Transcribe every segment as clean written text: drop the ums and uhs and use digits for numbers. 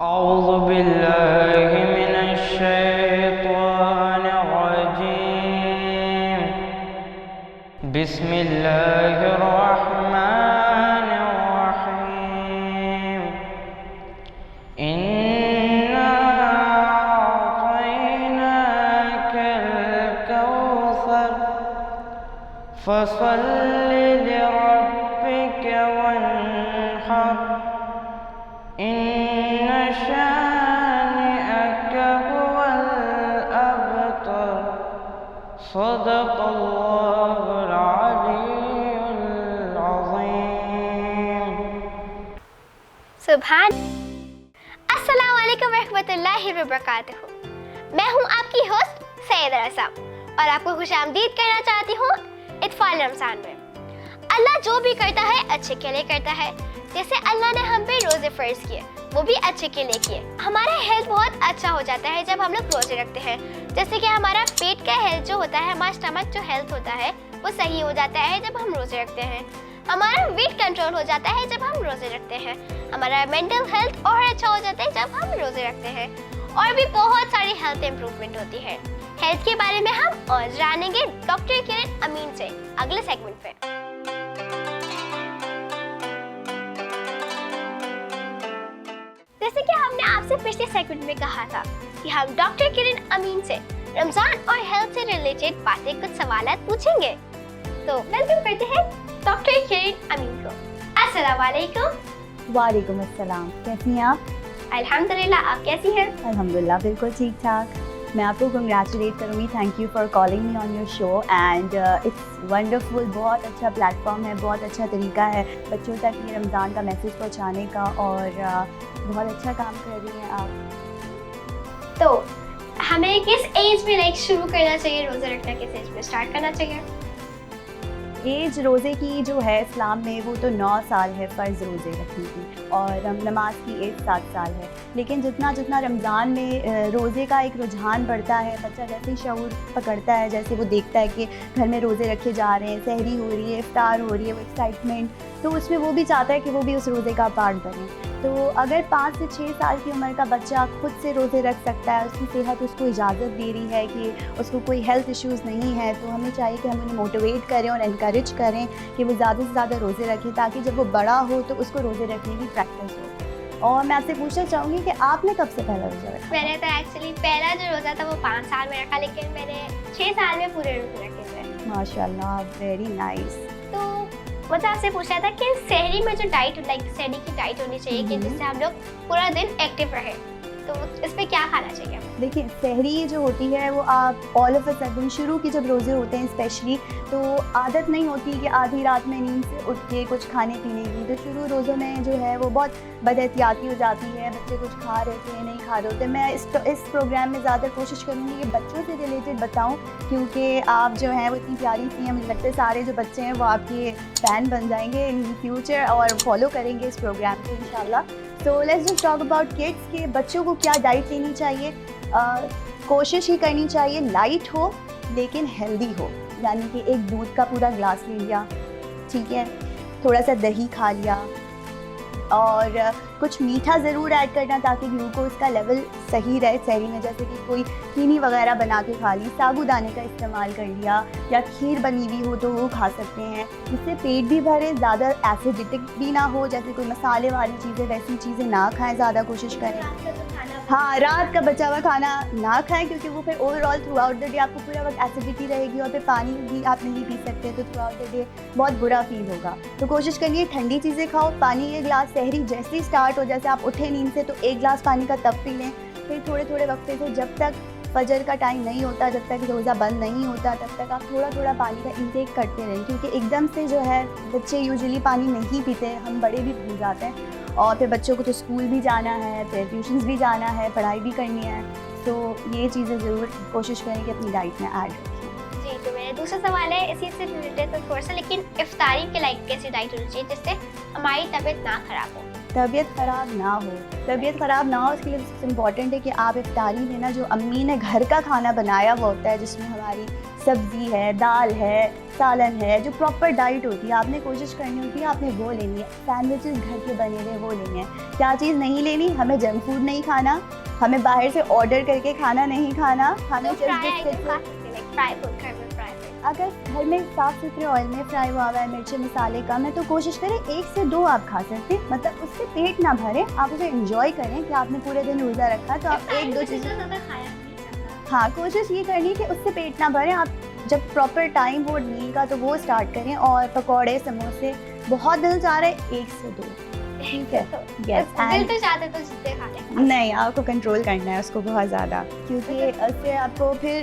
औज़ु बिल्लाहि मिनश शैतानिर रजीम। बिस्मिल्लाहिर रहमानिर रहीम। इन्ना अअतैनाकल कौसर फसल्लि लिरब्बिक वन्हर। इन्न शानिअक हुवल अबतर। सदक़ल्लाहुल अलीयुल अज़ीम। सुभान। अस्सलाम वालेकुम रहमतुल्लाहि व बरकातुहू। मैं हूँ आपकी होस्ट सैयद रज़ा और आपको खुशामदीद कहना चाहती हूँ इत्फाल रमज़ान में। अल्लाह जो भी करता है अच्छे के लिए करता है। जैसे अल्लाह ने हम पे रोज़े फ़र्ज किए, वो भी अच्छे के लिए किए। हमारा हेल्थ बहुत अच्छा हो जाता है जब हम लोग रोज़े रखते हैं। जैसे कि हमारा पेट का हेल्थ जो होता है, हमारा स्टमक जो हेल्थ होता है वो सही हो जाता है जब हम रोज़े रखते हैं। हमारा वेट कंट्रोल हो जाता है जब हम रोज़े रखते हैं। हमारा मेंटल हेल्थ और अच्छा हो जाता है जब हम रोज़े रखते हैं। और भी बहुत सारी हेल्थ इम्प्रूवमेंट होती है। हेल्थ के बारे में हम और जानेंगे डॉक्टर किरण अमीन से अगले सेगमेंट पे। जैसे कि हमने आपसे पिछले सेगमेंट में कहा था कि हम डॉक्टर किरण अमीन से रमज़ान और हेल्थ से रिलेटेड बातें कुछ सवालात पूछेंगे। तो वेलकम करते हैं डॉक्टर किरण अमीन को। अस्सलाम वालेकुम। वालेकुम अस्सलाम। कैसी हैं आप? अल्हम्दुलिल्लाह, आप कैसी हैं? अल्हम्दुलिल्लाह बिल्कुल ठीक ठाक। मैं आपको कंग्रेचुलेट करूँगी। Thank you for calling me on your show and it's wonderful. बहुत अच्छा प्लेटफॉर्म है, बहुत अच्छा तरीका है बच्चों तक ये रमज़ान का मैसेज पहुँचाने का और बहुत अच्छा काम कर रही हैं आप। तो हमें किस एज में शुरू करना चाहिए रोज़ा रखना? किस एज में स्टार्ट करना चाहिए? एज रोज़े की जो है इस्लाम में वो तो 9 साल है फ़र्ज़ रोज़े रखने की, और नमाज की एज 7 साल है। लेकिन जितना जितना रमज़ान में रोज़े का एक रुझान बढ़ता है, बच्चा जैसे ही शऊर पकड़ता है, जैसे वो देखता है कि घर में रोज़े रखे जा रहे हैं, सहरी हो रही है, इफ्तार हो रही है, वो एक्साइटमेंट, तो उसमें वो भी चाहता है कि वो भी उस रोज़े का पार्ट बने। तो अगर 5 से 6 साल की उम्र का बच्चा खुद से रोज़े रख सकता है, उसकी सेहत उसको इजाज़त दे रही है कि उसको कोई हेल्थ इश्यूज़ नहीं है, तो हमें चाहिए कि हम उन्हें मोटिवेट करें और एनकरेज करें कि वो ज़्यादा से ज़्यादा रोज़े रखें, ताकि जब वो बड़ा हो तो उसको रोज़े रखने की प्रैक्टिस हो। और मैं आपसे पूछना चाहूँगी कि आपने कब से पहला रोज़ा रखा? मैंने तो एक्चुअली पहला जो रोज़ा था वो 5 साल में रखा, लेकिन मैंने 6 साल में पूरे रोज़े रखे थे। माशाल्लाह, वेरी नाइस। तो मुझे आपसे पूछना था कि सहरी में जो डाइट सहरी की डाइट होनी चाहिए कि जिससे हम लोग पूरा दिन एक्टिव रहे, तो इस पे क्या खाना चाहिए? देखिए, सहरी जो होती है वो आप ऑल ऑफ अ सडन शुरू के जब रोज़े होते हैं स्पेशली, तो आदत नहीं होती कि आधी रात में नींद से उठ के कुछ खाने पीने की। तो शुरू रोज़ों में जो है वो बहुत बदएहतियाती हो जाती है, बच्चे कुछ खा रहे थे नहीं खा रहे होते। मैं इस प्रोग्राम में ज़्यादा कोशिश करूँगी कि बच्चों से रिलेटेड बताऊँ, क्योंकि आप जो हैं वो इतनी प्यारी सी हैं, मुझे लगता है सारे जो बच्चे हैं वो आपके फ़ैन बन जाएंगे इन फ्यूचर और फॉलो करेंगे इस प्रोग्राम को इंशाल्लाह। So let's just talk about kids के बच्चों को क्या डाइट लेनी चाहिए। कोशिश ही करनी चाहिए लाइट हो लेकिन हेल्दी हो, यानी कि एक दूध का पूरा ग्लास ले लिया, ठीक है, थोड़ा सा दही खा लिया, और कुछ मीठा ज़रूर ऐड करना ताकि ग्लूकोज का लेवल सही रहे सहरी में। जैसे कि कोई चीनी वगैरह बना के खा ली, साबूदाने का इस्तेमाल कर लिया, या खीर बनी हुई हो तो वो खा सकते हैं, जिससे पेट भी भरे, ज़्यादा एसिडिटिक भी ना हो। जैसे कोई मसाले वाली चीज़ें वैसी चीज़ें ना खाएं, ज़्यादा कोशिश करें। हाँ, रात का बचा हुआ खाना ना खाएं, क्योंकि वो फिर overall through out the day आपको पूरा वक्त एसिडिटी रहेगी, और फिर पानी भी आप नहीं पी सकते, तो थ्रू आउट द डे बहुत बुरा फील होगा। तो कोशिश करिए ठंडी चीज़ें खाओ। पानी के ग्लास सहरी जैसे ही स्टार्ट हो, जैसे आप उठे नींद से तो 1 ग्लास पानी का तब पी लें। फिर थोड़े थोड़े वक्फे से, जब तक फजर का टाइम नहीं होता, जब तक रोज़ा बंद नहीं होता, तब तक आप थोड़ा थोड़ा पानी का इंटेक करते रहें, क्योंकि एकदम से जो है बच्चे यूजुअली पानी नहीं पीते, हम बड़े भी भूल जाते हैं। और फिर बच्चों को तो स्कूल भी जाना है, फिर ट्यूशन्स भी जाना है, पढ़ाई भी करनी है, तो ये चीज़ें ज़रूर कोशिश करें कि अपनी डाइट में ऐड रखें। जी, तो मेरा दूसरा सवाल है इसी से रिलेटेड तो थोड़ा सा, लेकिन इफ्तारी के लाइक कैसी डाइट होनी चाहिए जिससे हमारी तबीयत ना खराब हो? तबीयत ख़राब ना हो। तबीयत ख़राब ना हो, उसके लिए सबसे इम्पॉर्टेंट है कि आप इफ्तारी में ना जो अम्मी ने घर का खाना बनाया हुआ होता है, जिसमें हमारी सब्ज़ी है, दाल है, सालन है, जो प्रॉपर डाइट होती है, आपने कोशिश करनी होती है, आपने वो लेनी है। सैंडविचेस घर के बने हुए वो लेने हैं। क्या चीज़ नहीं लेनी? हमें जंक फूड नहीं खाना, हमें बाहर से ऑर्डर करके खाना नहीं खाना, हमें तो फ्राई जस्ट आइटम खा सकते हैं, लाइक फ्राई फूड घर में फ्राई फूड। अगर घर में साफ़ सुथरे ऑयल में फ्राई हुआ है, मिर्ची मसाले कम है, तो कोशिश करें 1 से 2 आप खा सकते हैं। मतलब उससे पेट ना भरें, आप उसे एंजॉय करें कि आपने पूरे दिन रोज़ा रखा, तो आप 1-2 चीज़ें, ज़्यादा खाया नहीं जाता। हाँ, कोशिश ये करनी है कि उससे पेट ना भरें। आप जब प्रॉपर टाइम हो मील का तो वो स्टार्ट करें। और पकौड़े, समोसे बहुत दिल चाह रहा है 1 से 2, ठीक है। यस, दिल तो चाहते तो जितने खा लें। नहीं, आपको कंट्रोल करना है उसको बहुत ज़्यादा, क्योंकि उससे आपको फिर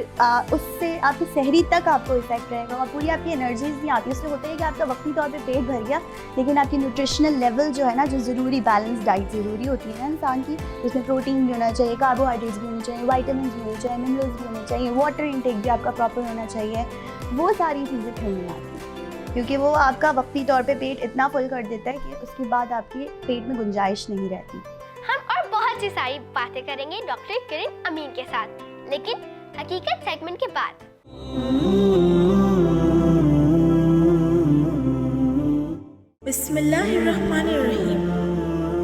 उससे आपकी सहरी तक आपको इफेक्ट रहेगा और पूरी आपकी एनर्जीज नहीं आती। उससे होता है कि आपका वक्ती तौर पे पेट भर गया, लेकिन आपकी न्यूट्रिशनल लेवल जो है ना, जो ज़रूरी बैलेंस डाइट ज़रूरी होती है ना इंसान की, उसमें प्रोटीन भी होना चाहिए, कार्बोहाइड्रेट्स भी होने चाहिए, वाइटामिन भी होने चाहिए, मिनरल्स भी होने चाहिए, वाटर इंटेक भी आपका प्रॉपर होना चाहिए। वो सारी चीज़ें नहीं आती, क्योंकि वो आपका वक्ती तौर पे पेट इतना फुल कर देता है कि उसके बाद आपके पेट में गुंजाइश नहीं रहती। हम और बहुत सी सारी बातें करेंगे डॉक्टर किरण अमीन के साथ, लेकिन हकीकत सेगमेंट के बाद। बिस्मिल्लाहिर्रहमानिर्रहीम।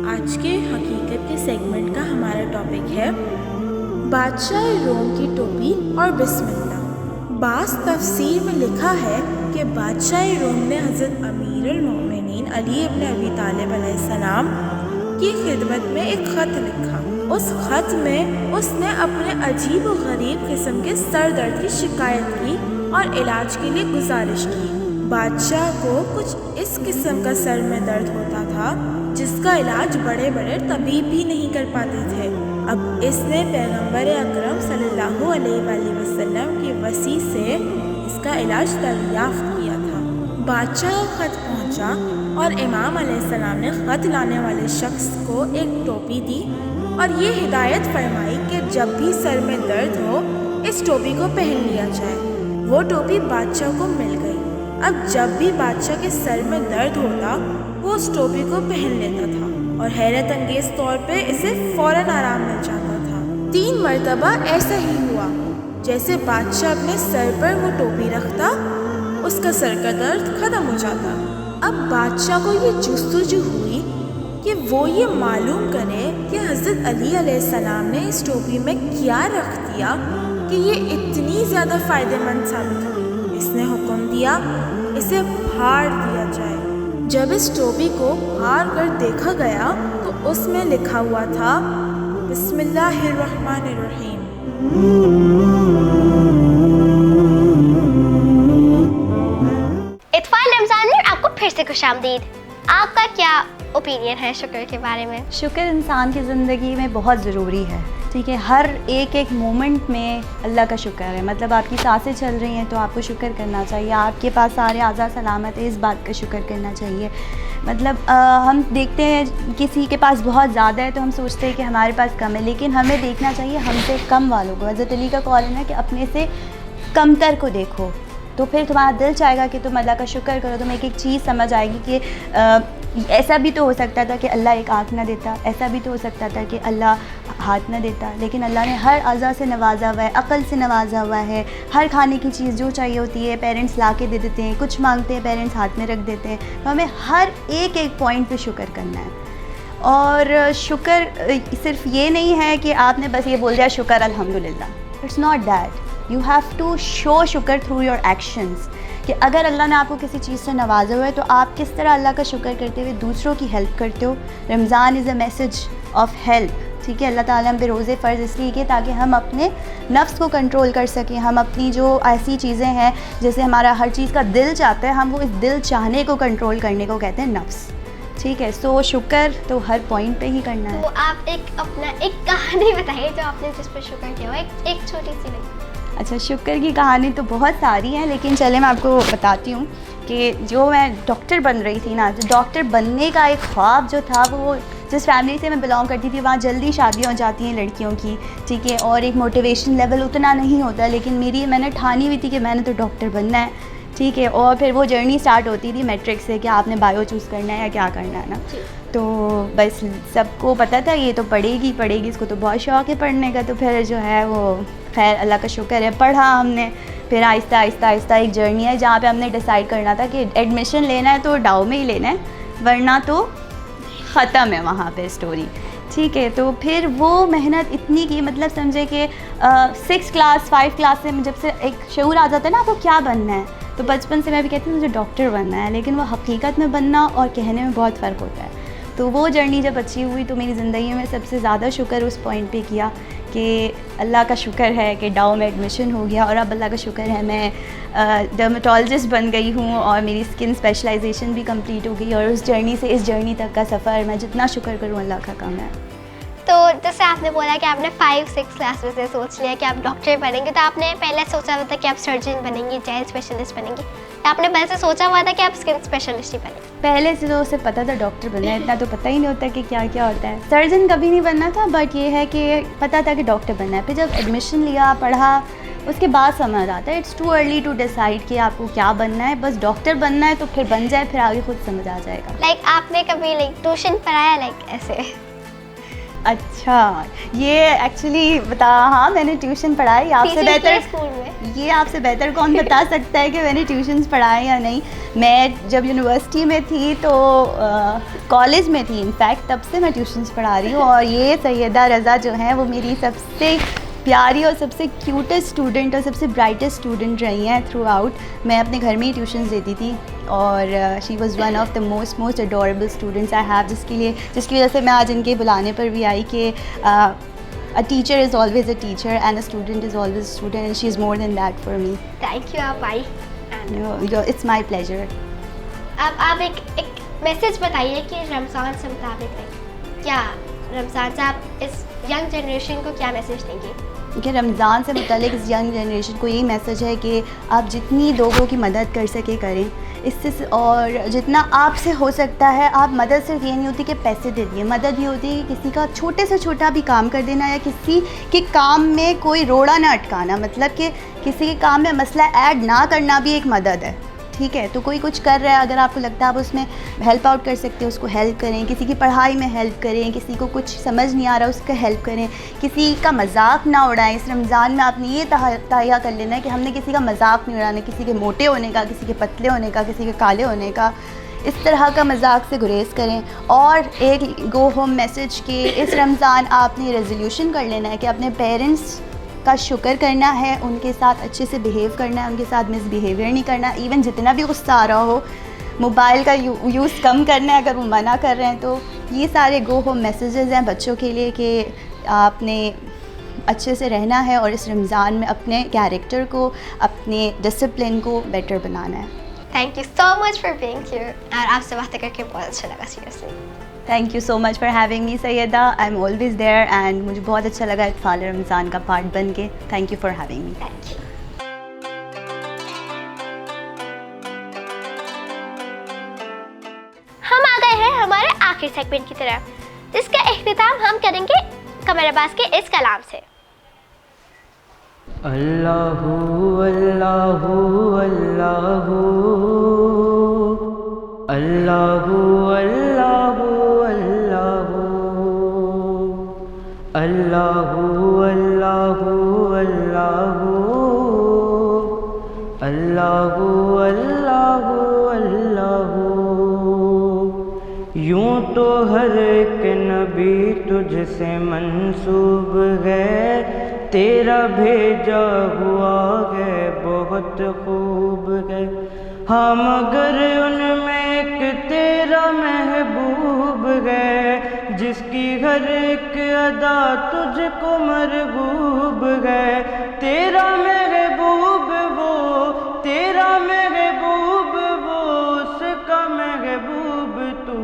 आज के हकीकत के सेगमेंट का हमारा टॉपिक है बादशाह रोम की टोपी और बिस्मिल्लाह। बास तफसीर में लिखा है कि बादशाह रोम ने हज़रत अमीरुल मोमिनीन अली इब्न अबी तालिब अलैहिस्सलाम की खिदमत में एक ख़त लिखा। उस ख़त में उसने अपने अजीब व गरीब किस्म के सर दर्द की शिकायत की और इलाज के लिए गुजारिश की। बादशाह को कुछ इस किस्म का सर में दर्द होता था जिसका इलाज बड़े बड़े तबीब भी नहीं कर पाते थे। अब इसने पैगंबर अकरम सल्लल्लाहु अलैहि वसल्लम की वसी से इसका इलाज दरियाफ्त किया था। बादशाह का ख़त पहुंचा और इमाम अलैहिस्सलाम ने ख़त लाने वाले शख्स को एक टोपी दी और ये हिदायत फरमाई कि जब भी सर में दर्द हो इस टोपी को पहन लिया जाए। वो टोपी बादशाह को मिल गई। अब जब भी बादशाह के सर में दर्द होता वो उस टोपी को पहन लेता था और हैरत अंगेज तौर पे इसे फ़ौरन आराम मिल जाता था। 3 मरतबा ऐसा ही हुआ। जैसे बादशाह अपने सर पर वो टोपी रखता उसका सर का दर्द ख़त्म हो जाता। अब बादशाह को ये जुस्तजू हुई कि वो ये मालूम करे कि हज़रत अली अलैहिस्सलाम ने इस टोपी में क्या रख दिया कि ये इतनी ज़्यादा फ़ायदेमंद साबित हुई। इसने हुक्म दिया इसे फाड़ दिया जाए। जब इस टोपी को फाड़ कर देखा गया तो उसमें लिखा हुआ था बिस्मिल्लाहिर्रहमानिर्रहीम। इत्फाल रमज़ान में आपको फिर से खुशामदीद। आपका क्या ओपिनियन है शुक्र के बारे में? शुक्र इंसान की ज़िंदगी में बहुत ज़रूरी है, ठीक है। हर एक मोमेंट में अल्लाह का शुक्र है। मतलब आपकी सांसें चल रही हैं तो आपको शुक्र करना चाहिए, आपके पास सारे आज़ा सलामत है, इस बात का शुक्र करना चाहिए। मतलब हम देखते हैं किसी के पास बहुत ज़्यादा है तो हम सोचते हैं कि हमारे पास कम है, लेकिन हमें देखना चाहिए हमसे कम वालों को। हज़रत अली का कौल है ना कि अपने से कमतर को देखो, तो फिर तुम्हारा दिल चाहेगा कि तुम अल्लाह का शुक्र करो। तुम्हें एक चीज़ समझ आएगी कि ऐसा भी तो हो सकता था कि अल्लाह एक आँख ना देता, ऐसा भी तो हो सकता था कि अल्लाह हाथ ना देता, लेकिन अल्लाह ने हर अज़ा से नवाजा हुआ है, अक़ल से नवाजा हुआ है। हर खाने की चीज़ जो चाहिए होती है पेरेंट्स ला के दे देते हैं, कुछ मांगते हैं पेरेंट्स हाथ में रख देते हैं। तो हमें हर एक पॉइंट पे शुक्र करना है। और शुक्र सिर्फ ये नहीं है कि आपने बस ये बोल दिया शुक्र अल्हम्दुलिल्लाह। It's not that, you have to show शुक्र थ्रू योर एक्शंस। कि अगर अल्लाह ने आपको किसी चीज़ से नवाजा हुआ है तो आप किस तरह अल्लाह का शुक्र करते हुए दूसरों की हेल्प करते हो। Ramzan is a message of help, ठीक है। अल्लाह ताला हम पे रोज़े फ़र्ज़ इसलिए किए ताकि हम अपने नफ्स को कंट्रोल कर सकें। हम अपनी जो ऐसी चीज़ें हैं जैसे हमारा हर चीज़ का दिल चाहता है, हम वो इस दिल चाहने को कंट्रोल करने को कहते हैं नफ्स, ठीक है। सो शुक्र तो हर पॉइंट पे ही करना है। तो आप एक कहानी बताइए जो आपने जिस पर शुक्र किया हो, एक छोटी सी नहीं। अच्छा, शुक्र की कहानी तो बहुत सारी हैं, लेकिन चले मैं आपको बताती हूँ कि जो मैं डॉक्टर बन रही थी ना, जो डॉक्टर बनने का एक ख्वाब जो था, वो जिस फैमिली से मैं बिलोंग करती थी वहाँ जल्दी शादियाँ हो जाती हैं लड़कियों की, ठीक है। और एक मोटिवेशन लेवल उतना नहीं होता, लेकिन मैंने ठानी हुई थी कि मैंने तो डॉक्टर बनना है, ठीक है। और फिर वो जर्नी स्टार्ट होती थी मैट्रिक से कि आपने बायो चूज़ करना है या क्या करना है ना। तो बस सबको पता था ये तो पढ़ेगी, इसको तो बहुत शौक़ है पढ़ने का। तो फिर जो है वो खैर अल्लाह का शुक्र है पढ़ा हमने। फिर आहिस्ता आहिस्ता एक जर्नी है जहाँ पे हमने डिसाइड करना था कि एडमिशन लेना है तो डाउ में ही लेना है, वरना तो ख़त्म है वहाँ पे स्टोरी। ठीक है। तो फिर वो मेहनत इतनी की, मतलब समझे कि 6 क्लास 5 क्लास से जब से एक शऊर आ जाता है ना आपको क्या बनना है, तो बचपन से मैं भी कहती हूँ मुझे डॉक्टर बनना है, लेकिन वो हकीकत में बनना और कहने में बहुत फ़र्क होता है। तो वो जर्नी जब अचीव हुई तो मेरी ज़िंदगी में सबसे ज़्यादा शुक्र उस पॉइंट पे किया कि अल्लाह का शुक्र है कि डाउ में एडमिशन हो गया, और अब अल्लाह का शुक्र है मैं डर्मेटोलॉजिस्ट बन गई हूँ और मेरी स्किन स्पेशलाइजेशन भी कंप्लीट हो गई। और उस जर्नी से इस जर्नी तक का सफ़र मैं जितना शुक्र करूँ अल्लाह का कम है। तो जैसे आपने बोला कि आपने 5-6 क्लास में से सोच लिया कि आप डॉक्टर बनेंगे, तो आपने पहले सोचा हुआ था कि आप सर्जन बनेंगी, चाइल्ड स्पेशलिस्ट बनेंगी, या आपने पहले से सोचा हुआ था कि आप स्किन स्पेशलिस्ट ही बनेंगे? पहले से तो उसे पता था डॉक्टर बनना है, इतना तो पता ही नहीं होता कि क्या क्या होता है। सर्जन कभी नहीं बनना था, बट ये है कि पता था कि डॉक्टर बनना है। फिर जब एडमिशन लिया, पढ़ा, उसके बाद समझ आता है it's too early to decide कि आपको क्या बनना है। बस डॉक्टर बनना है तो फिर बन जाए, फिर आगे खुद समझ आ जाएगा। लाइक आपने कभी ट्यूशन पढ़ाया ऐसे? अच्छा, ये एक्चुअली हाँ मैंने ट्यूशन पढ़ाई। आपसे बेहतर स्कूल में ये आपसे बेहतर कौन बता सकता है कि मैंने ट्यूशन्स पढ़ाए या नहीं। मैं जब यूनिवर्सिटी में थी तो कॉलेज में थी इनफैक्ट, तब से मैं ट्यूशन्स पढ़ा रही हूँ। और ये सैयदा रज़ा जो है वो मेरी सबसे प्यारी और सबसे क्यूटेस्ट स्टूडेंट और सबसे ब्राइटेस्ट स्टूडेंट रही हैं थ्रू आउट। मैं अपने घर में ही ट्यूशन्स देती थी और she was one of the most adorable students I have, जिसकी वजह से मैं आज इनके बुलाने पर भी आई कि a teacher is always a teacher and a student is always a student and she is more than that for me. Thank you आप आई। It's my pleasure. अब आप एक मैसेज बताइए कि रमज़ान से मुताबिक क्या रमज़ान से आप इस यंग जनरेशन को क्या मैसेज देंगे? कि रमज़ान से मुतालिक इस यंग जनरेशन को यही मैसेज है कि आप जितनी लोगों की मदद कर सके करें इससे, और जितना आपसे हो सकता है। आप मदद सिर्फ ये नहीं होती कि पैसे दे दिए, मदद ये होती है कि किसी का छोटे से छोटा भी काम कर देना, या किसी के काम में कोई रोड़ा ना अटकाना, मतलब कि किसी के काम में मसला ऐड ना करना भी एक मदद है। ठीक है। तो कोई कुछ कर रहा है, अगर आपको लगता है आप उसमें हेल्प आउट कर सकते हो उसको हेल्प करें, किसी की पढ़ाई में हेल्प करें, किसी को कुछ समझ नहीं आ रहा उसका हेल्प करें, किसी का मजाक ना उड़ाएं। इस रमज़ान में आपने ये तहैया कर लेना है कि हमने किसी का मजाक नहीं उड़ाना, किसी के मोटे होने का, किसी के पतले होने का, किसी के काले होने का, इस तरह का मजाक से गुरेज करें। और एक गो होम मैसेज कि इस रमज़ान आपने रेजोल्यूशन कर लेना है कि अपने पेरेंट्स का शुक्र करना है, उनके साथ अच्छे से बिहेव करना है, उनके साथ मिसबिहेवियर नहीं करना। इवन जितना भी गुस्सा आ रहा हो, मोबाइल का यूज़ कम करना है अगर वो मना कर रहे हैं। तो ये सारे गो होम मैसेजेस हैं बच्चों के लिए कि आपने अच्छे से रहना है और इस रमज़ान में अपने कैरेक्टर को, अपने डिसिप्लिन को बेटर बनाना है। Thank you so much for being here, और आपसे बातें करके बहुत अच्छा लगा seriously. Thank you so much for having me Sayeda, I am always there and मुझे बहुत अच्छा लगा इत्फाल रमज़ान का पार्ट बन के। Thank you for having me. Thank you. हम आ गए हैं हमारे आखिरी सेगमेंट की तरफ, जिसका इख्तिताम हम करेंगे कमर अब्बास के इस कलाम से। अल्लाहु अल्लाहु अल्लाहु अल्लाहु अल्लाहु अल्लाहु अल्लाहु अल्लाहु अल्लाहु अल्लाहु अल्लाहु। यूं तो हर एक नबी तुझसे मंसूब है, तेरा भेजा हुआ है बहुत खूब है। हाँ मगर उनमें एक तेरा महबूब है, जिसकी हर एक अदा तुझको मरगूब है। तेरा महबूब वो, तेरा महबूब वो, उसका महबूब तू।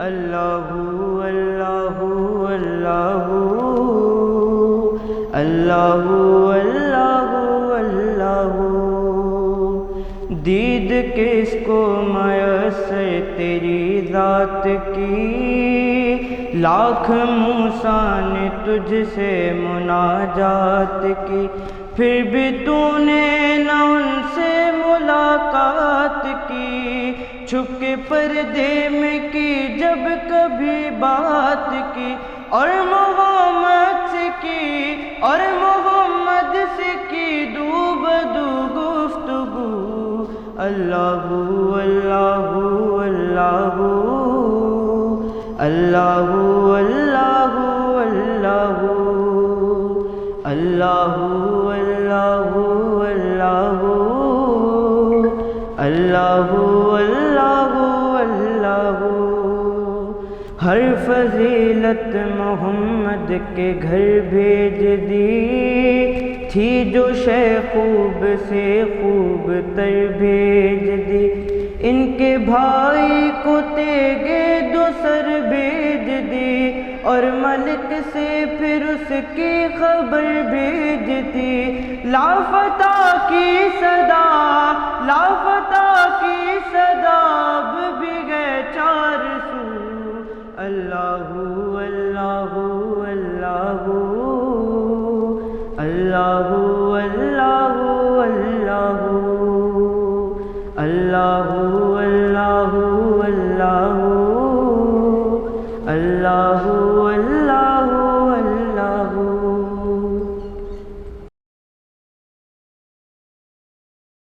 अल्लाहु अल्लाहु अल्लाहु अल्लाहु अल्लाहु अल्लाहु। दीद किसको मयसर तेरी ज़ात की, लाख मूसा ने तुझसे मुनाजात की, फिर भी तूने न उनसे मुलाकात की। छुप के पर्दे में की जब कभी बात की, और मोहम्मद से की, और मोहम्मद से की दू बदू गुफ्तगू। अल्लाहू अल्लाहू अल्लाहू अल्लाहू अल्लाहू अल्लाहू अल्लाहू अल्लाहू अल्लाहू अल्लाहू अल्लाहू अल्लाहू। हर फजीलत मोहम्मद के घर भेज दी थी, जो शे खूब से खूब तर भेज दी। इनके भाई को तेगे दो सर भेज दी, और मलिक से फिर उसकी खबर भेज दी। लापता की सदा, लापता की सदा अब भी गए चार सू। अल्लाहू